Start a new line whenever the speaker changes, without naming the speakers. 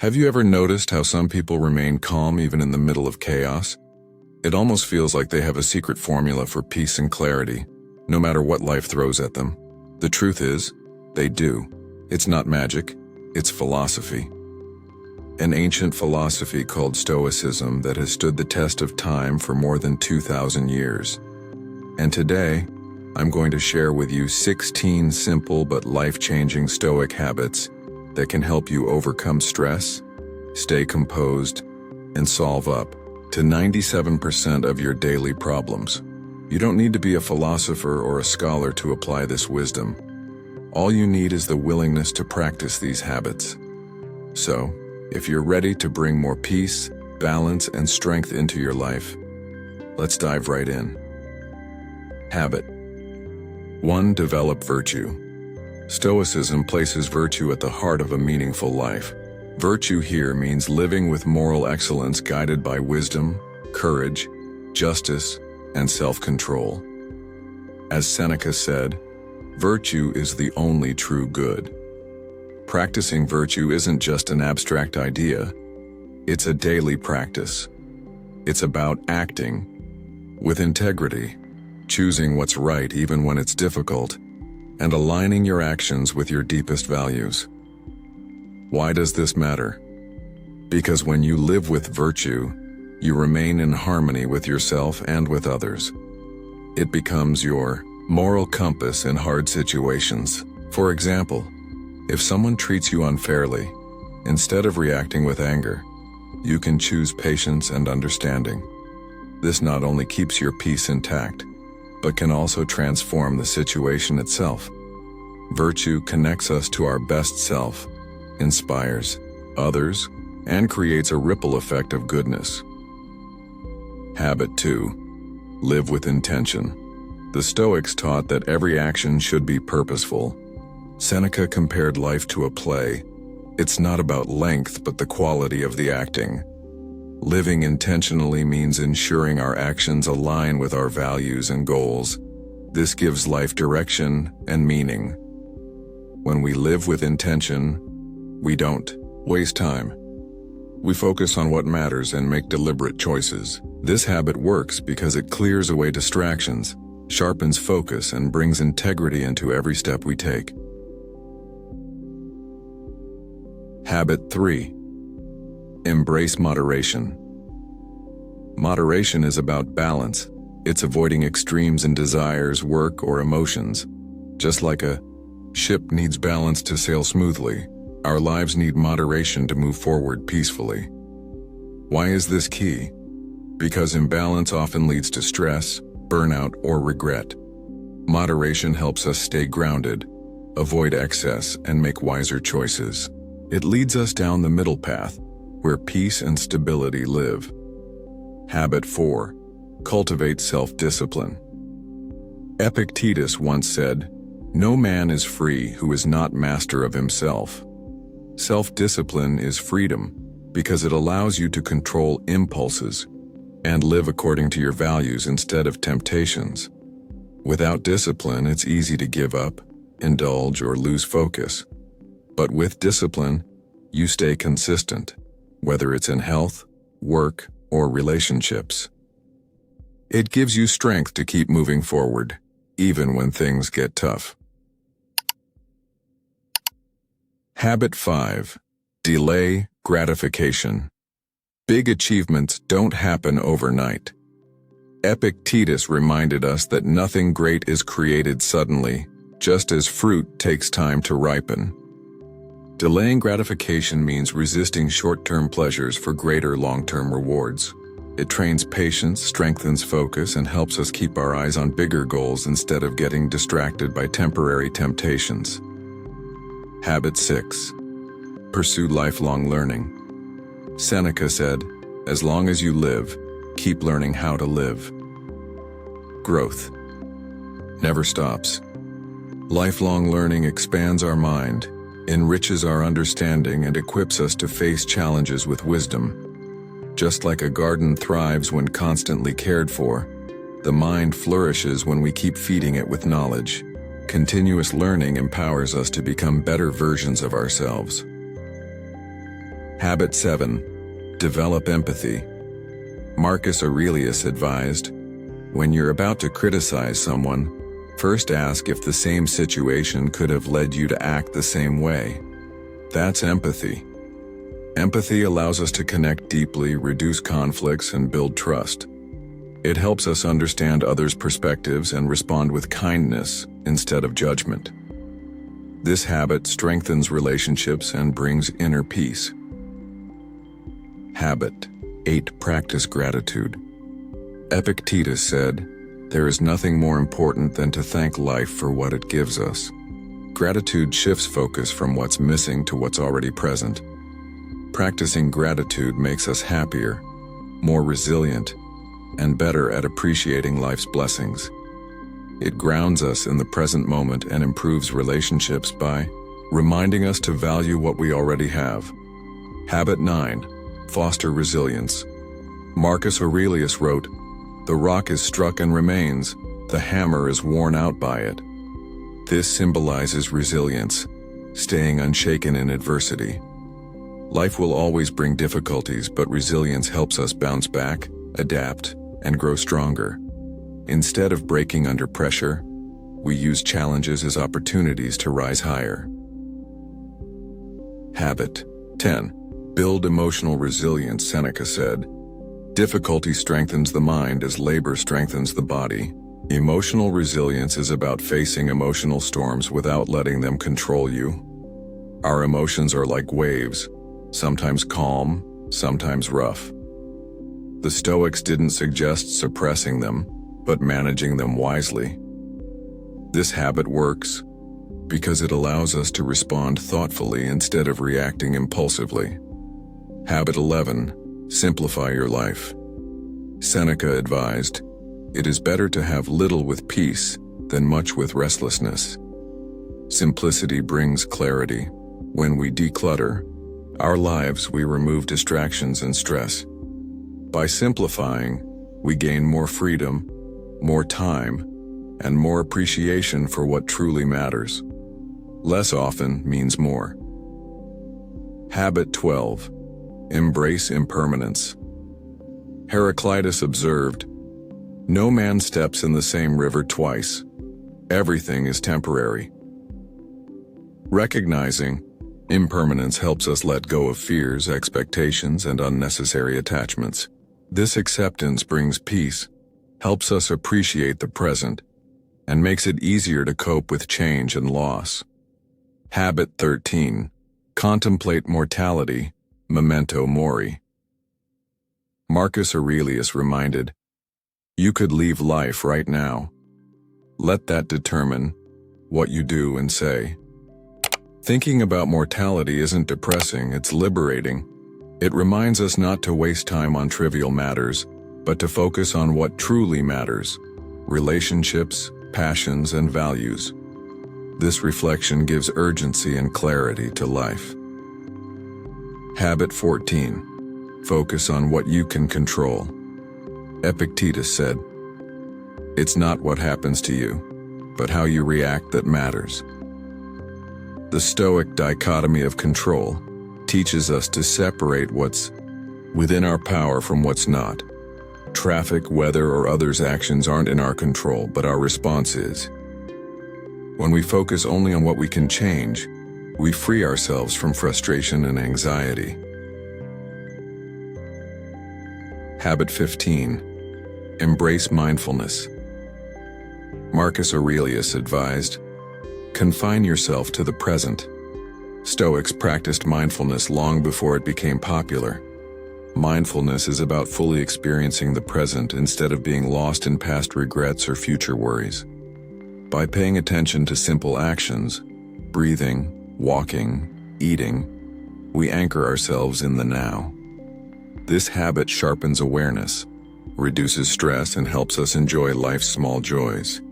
Have you ever noticed how some people remain calm even in the middle of chaos? It almost feels like they have a secret formula for peace and clarity, no matter what life throws at them. The truth is, they do. It's not magic, it's philosophy. An ancient philosophy called Stoicism that has stood the test of time for more than 2,000 years. And today, I'm going to share with you 16 simple but life-changing Stoic habits that can help you overcome stress, stay composed, and solve up to 97% of your daily problems. You don't need to be a philosopher or a scholar to apply this wisdom. All you need is the willingness to practice these habits. So, if you're ready to bring more peace, balance, and strength into your life, let's dive right in. Habit 1. Develop virtue. Stoicism places virtue at the heart of a meaningful life. Virtue here means living with moral excellence guided by wisdom, courage, justice, and self-control. As Seneca said, virtue is the only true good. Practicing virtue isn't just an abstract idea, it's a daily practice. It's about acting with integrity, choosing what's right even when it's difficult, and aligning your actions with your deepest values. Why does this matter? Because when you live with virtue, you remain in harmony with yourself and with others. It becomes your moral compass in hard situations. For example, if someone treats you unfairly, instead of reacting with anger, you can choose patience and understanding. This not only keeps your peace intact, but can also transform the situation itself. Virtue connects us to our best self, inspires others, and creates a ripple effect of goodness. Habit 2. Live with intention. The Stoics taught that every action should be purposeful. Seneca compared life to a play. It's not about length, but the quality of the acting. Living intentionally means ensuring our actions align with our values and goals. This gives life direction and meaning. When we live with intention, we don't waste time. We focus on what matters and make deliberate choices. This habit works because it clears away distractions, sharpens focus, and brings integrity into every step we take. Habit 3. Embrace moderation. Moderation is about balance. It's avoiding extremes in desires, work, or emotions. Just like a ship needs balance to sail smoothly, our lives need moderation to move forward peacefully. Why is this key? Because imbalance often leads to stress, burnout, or regret. Moderation helps us stay grounded, avoid excess, and make wiser choices. It leads us down the middle path, where peace and stability live. Habit 4. Cultivate self-discipline. Epictetus once said, "No man is free who is not master of himself." Self-discipline is freedom because it allows you to control impulses and live according to your values instead of temptations. Without discipline, it's easy to give up, indulge, or lose focus. But with discipline, you stay consistent, whether it's in health, work, or relationships. It gives you strength to keep moving forward, even when things get tough. Habit 5. Delay gratification. Big achievements don't happen overnight. Epictetus reminded us that nothing great is created suddenly, just as fruit takes time to ripen. Delaying gratification means resisting short-term pleasures for greater long-term rewards. It trains patience, strengthens focus, and helps us keep our eyes on bigger goals instead of getting distracted by temporary temptations. Habit 6. Pursue lifelong learning. Seneca said, "As long as you live, keep learning how to live." Growth never stops. Lifelong learning expands our mind, enriches our understanding, and equips us to face challenges with wisdom. Just like a garden thrives when constantly cared for, the mind flourishes when we keep feeding it with knowledge. Continuous learning empowers us to become better versions of ourselves. Habit 7. Develop empathy. Marcus Aurelius advised, when you're about to criticize someone, first ask if the same situation could have led you to act the same way. That's empathy. Empathy allows us to connect deeply, reduce conflicts, and build trust. It helps us understand others' perspectives and respond with kindness instead of judgment. This habit strengthens relationships and brings inner peace. Habit 8. Practice gratitude. Epictetus said, "There is nothing more important than to thank life for what it gives us." Gratitude shifts focus from what's missing to what's already present. Practicing gratitude makes us happier, more resilient, and better at appreciating life's blessings. It grounds us in the present moment and improves relationships by reminding us to value what we already have. Habit 9. Foster resilience. Marcus Aurelius wrote, "The rock is struck and remains, the hammer is worn out by it." This symbolizes resilience, staying unshaken in adversity. Life will always bring difficulties, but resilience helps us bounce back, adapt, and grow stronger. Instead of breaking under pressure, we use challenges as opportunities to rise higher. Habit 10. Build emotional resilience. Seneca said, "Difficulty strengthens the mind as labor strengthens the body." Emotional resilience is about facing emotional storms without letting them control you. Our emotions are like waves, sometimes calm, sometimes rough. The Stoics didn't suggest suppressing them, but managing them wisely. This habit works because it allows us to respond thoughtfully instead of reacting impulsively. Habit 11. Simplify your life. Seneca advised, "It is better to have little with peace than much with restlessness." Simplicity brings clarity. When we declutter our lives, we remove distractions and stress. By simplifying, we gain more freedom, more time, and more appreciation for what truly matters. Less often means more. Habit 12. Embrace impermanence. Heraclitus observed, "No man steps in the same river twice. Everything is temporary." Recognizing impermanence helps us let go of fears, expectations, and unnecessary attachments. This acceptance brings peace, helps us appreciate the present, and makes it easier to cope with change and loss. Habit 13. Contemplate mortality. Memento mori. Marcus Aurelius reminded, "You could leave life right now. Let that determine what you do and say." Thinking about mortality isn't depressing, it's liberating. It reminds us not to waste time on trivial matters, but to focus on what truly matters: relationships, passions, and values. This reflection gives urgency and clarity to life. Habit 14. Focus on what you can control. Epictetus said, "It's not what happens to you, but how you react that matters." The Stoic dichotomy of control teaches us to separate what's within our power from what's not. Traffic, weather, or others' actions aren't in our control, but our response is. When we focus only on what we can change, we free ourselves from frustration and anxiety. Habit 15. Embrace mindfulness. Marcus Aurelius advised, "Confine yourself to the present." Stoics practiced mindfulness long before it became popular. Mindfulness is about fully experiencing the present instead of being lost in past regrets or future worries. By paying attention to simple actions, breathing, walking, eating, we anchor ourselves in the now. This habit sharpens awareness, reduces stress, and helps us enjoy life's small joys.